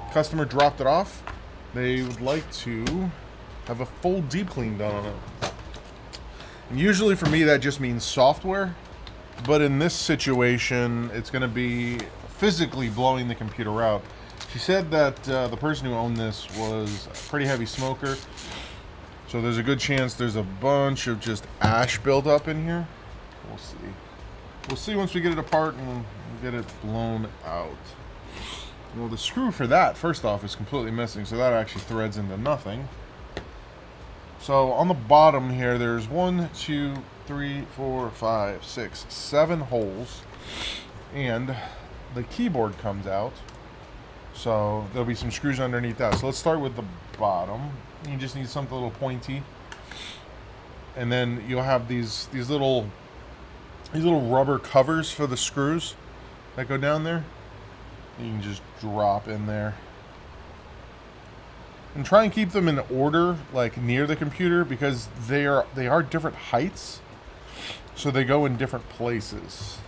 customer dropped it off. They would like to have a full deep clean done on it. And usually for me that just means software, but in this situation it's going to be physically blowing the computer out. She said that the person who owned this was a pretty heavy smoker, so there's a good chance there's a bunch of just ash built up in here. We'll see. We'll see once we get it apart and we'll get it blown out. Well, the screw for that, first off, is completely missing, so that actually threads into nothing. So on the bottom here, there's 1, 2, 3, 4, 5, 6, 7 holes, and the keyboard comes out. So there'll be some screws underneath that. So let's start with the bottom. You just need something a little pointy, and then you'll have these little rubber covers for the screws that go down there. You can just drop in there. And try and keep them in order, like near the computer, because they are different heights, so they go in different places.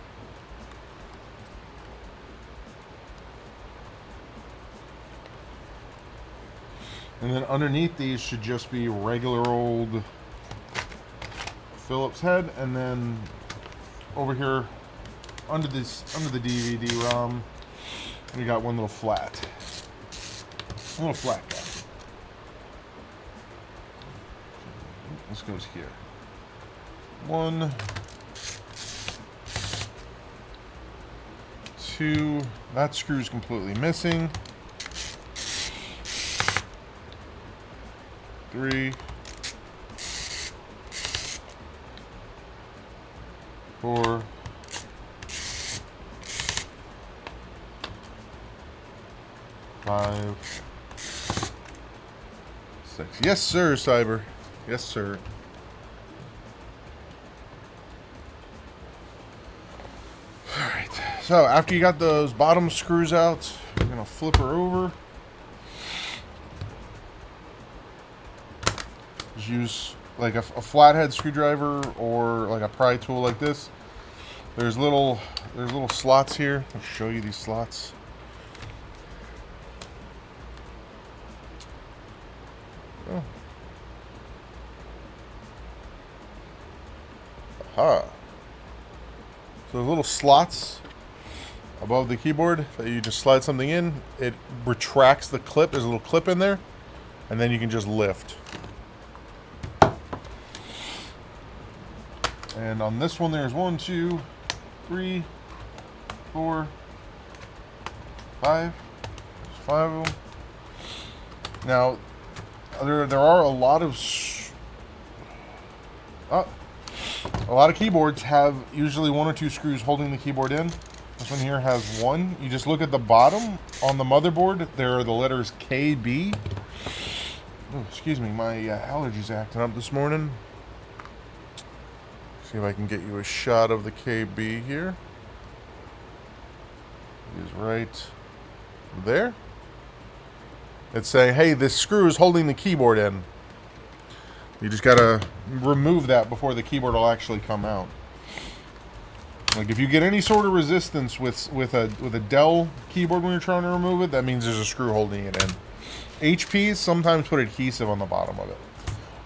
And then underneath these should just be regular old Phillips head, and then over here under the DVD-ROM, we got one little flat guy. This goes here. 1, 2. That screw's completely missing. 3, 4, 5, 6. Yes, sir, Cyber. Yes, sir. Alright, so after you got those bottom screws out, we're going to flip her over. Just use like a flathead screwdriver or like a pry tool like this. There's little slots here. I'll show you these slots. Oh. Aha. So there's little slots above the keyboard that you just slide something in. It retracts the clip. There's a little clip in there, and then you can just lift. And on this one, there's 1, 2, 3, 4, 5. There's 5 of them. Now, there are a lot of keyboards have usually 1 or 2 screws holding the keyboard in. This one here has 1. You just look at the bottom on the motherboard. There are the letters KB. Oh, excuse me, my allergies acting up this morning. See if I can get you a shot of the KB here. It is right there. It's saying, hey, this screw is holding the keyboard in. You just gotta remove that before the keyboard will actually come out. Like if you get any sort of resistance with a Dell keyboard when you're trying to remove it, that means there's a screw holding it in. HPs sometimes put adhesive on the bottom of it.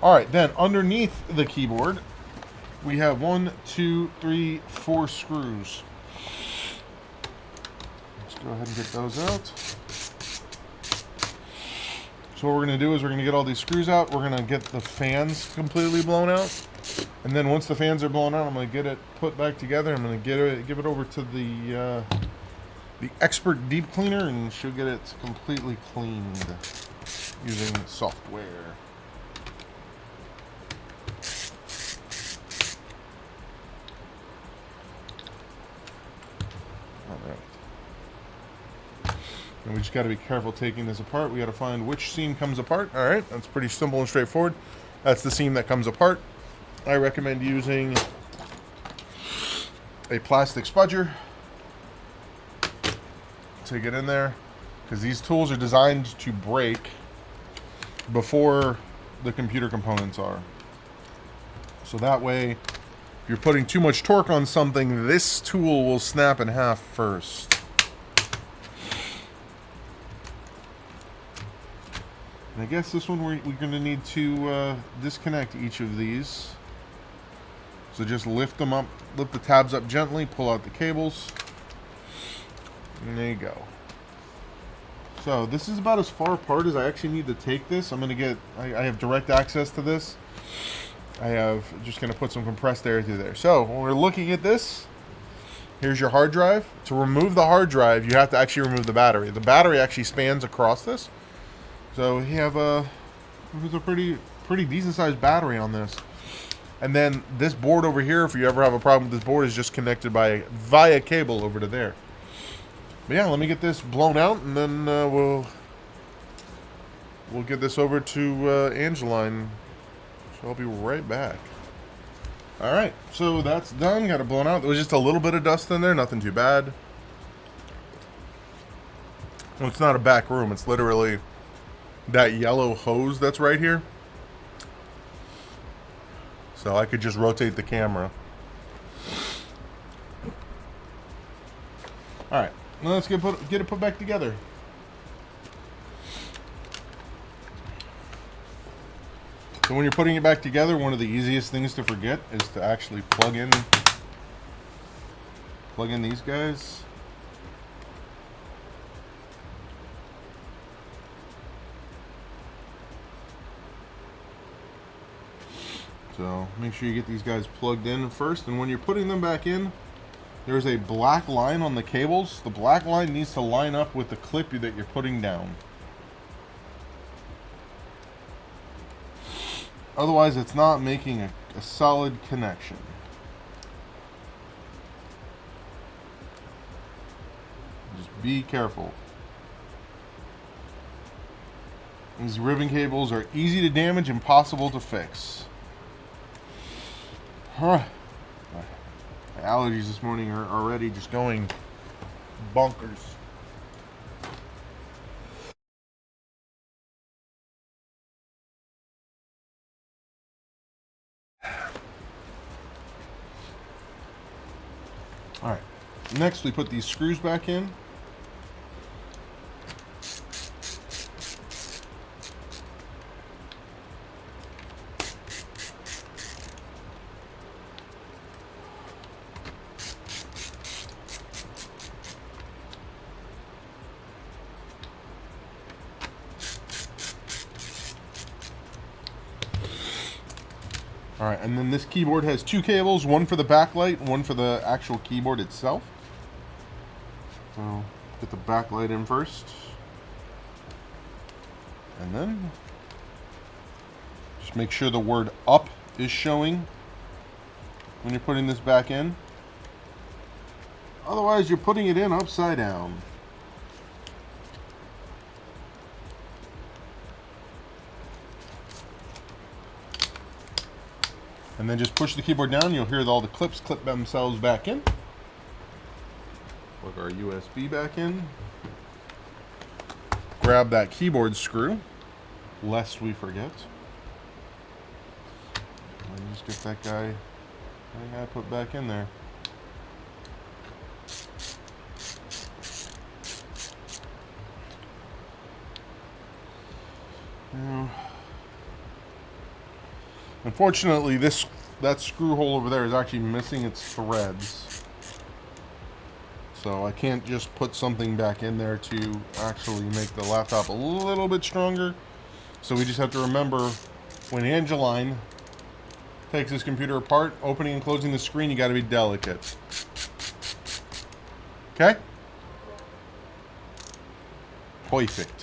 All right, then underneath the keyboard, we have 1, 2, 3, 4 screws. Let's go ahead and get those out. So what we're going to do is we're going to get all these screws out. We're going to get the fans completely blown out. And then once the fans are blown out, I'm going to get it put back together. I'm going to give it over to the expert deep cleaner, and she'll get it completely cleaned using software. And we just got to be careful taking this apart. We got to find which seam comes apart. All right, that's pretty simple and straightforward. That's the seam that comes apart. I recommend using a plastic spudger to get in there, because these tools are designed to break before the computer components are. So that way, if you're putting too much torque on something, this tool will snap in half first. And I guess this one we're going to need to disconnect each of these. So just lift them up, lift the tabs up gently, pull out the cables. And there you go. So this is about as far apart as I actually need to take this. I'm going to get, I have direct access to this. I have just going to put some compressed air through there. So when we're looking at this, here's your hard drive. To remove the hard drive, you have to actually remove the battery. The battery actually spans across this. So you have a pretty decent sized battery on this. And then this board over here, if you ever have a problem with this board, is just connected via cable over to there. But yeah, let me get this blown out, and then we'll get this over to Angeline. So I'll be right back. All right, so that's done. Got it blown out. There was just a little bit of dust in there, nothing too bad. Well, it's not a back room. It's literally that yellow hose that's right here. So I could just rotate the camera. All right, now let's get it put back together. So when you're putting it back together, one of the easiest things to forget is to actually plug in these guys. So make sure you get these guys plugged in first, and when you're putting them back in, there's a black line on the cables. The black line needs to line up with the clip that you're putting down. Otherwise, it's not making a solid connection. Just be careful. These ribbon cables are easy to damage, impossible to fix. Huh. My allergies this morning are already just going bonkers. All right. Next, we put these screws back in. All right, and then this keyboard has two cables, one for the backlight, one for the actual keyboard itself. So, get the backlight in first. And then, just make sure the word up is showing when you're putting this back in. Otherwise, you're putting it in upside down. And then just push the keyboard down, you'll hear all the clips clip themselves back in. Plug our USB back in. Grab that keyboard screw, lest we forget. And just get that guy put back in there. Now, unfortunately, that screw hole over there is actually missing its threads. So I can't just put something back in there to actually make the laptop a little bit stronger. So we just have to remember, when Angeline takes this computer apart, opening and closing the screen, you got to be delicate. Okay? Perfect.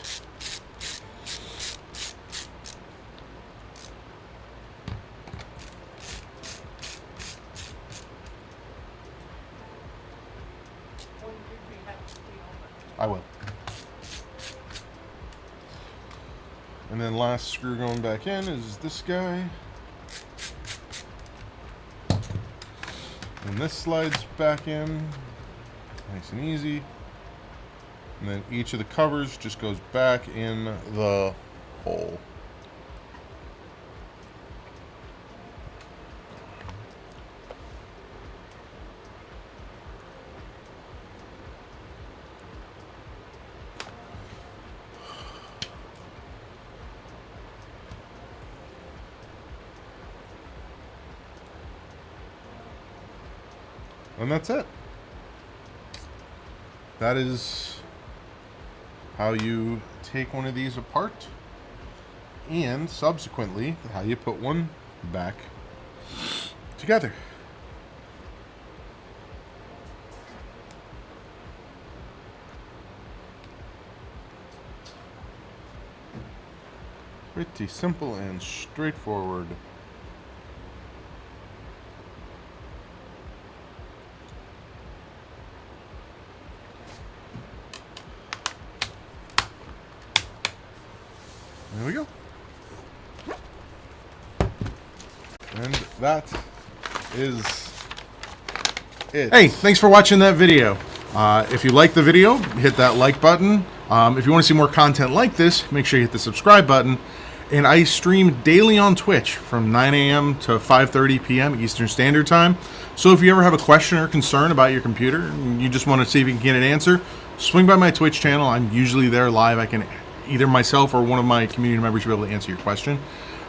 I will. And then last screw going back in is this guy. And this slides back in. Nice and easy. And then each of the covers just goes back in the hole. And that's it. That is how you take one of these apart, and subsequently how you put one back together. Pretty simple and straightforward. There we go. And that is it. Hey, thanks for watching that video. If you like the video, hit that like button. If you want to see more content like this, make sure you hit the subscribe button. And I stream daily on Twitch from 9 a.m. to 5:30 p.m. Eastern Standard Time. So if you ever have a question or concern about your computer and you just want to see if you can get an answer, swing by my Twitch channel. I'm usually there live. I can either myself or one of my community members will be able to answer your question.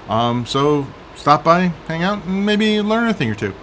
So stop by, hang out, and maybe learn a thing or two.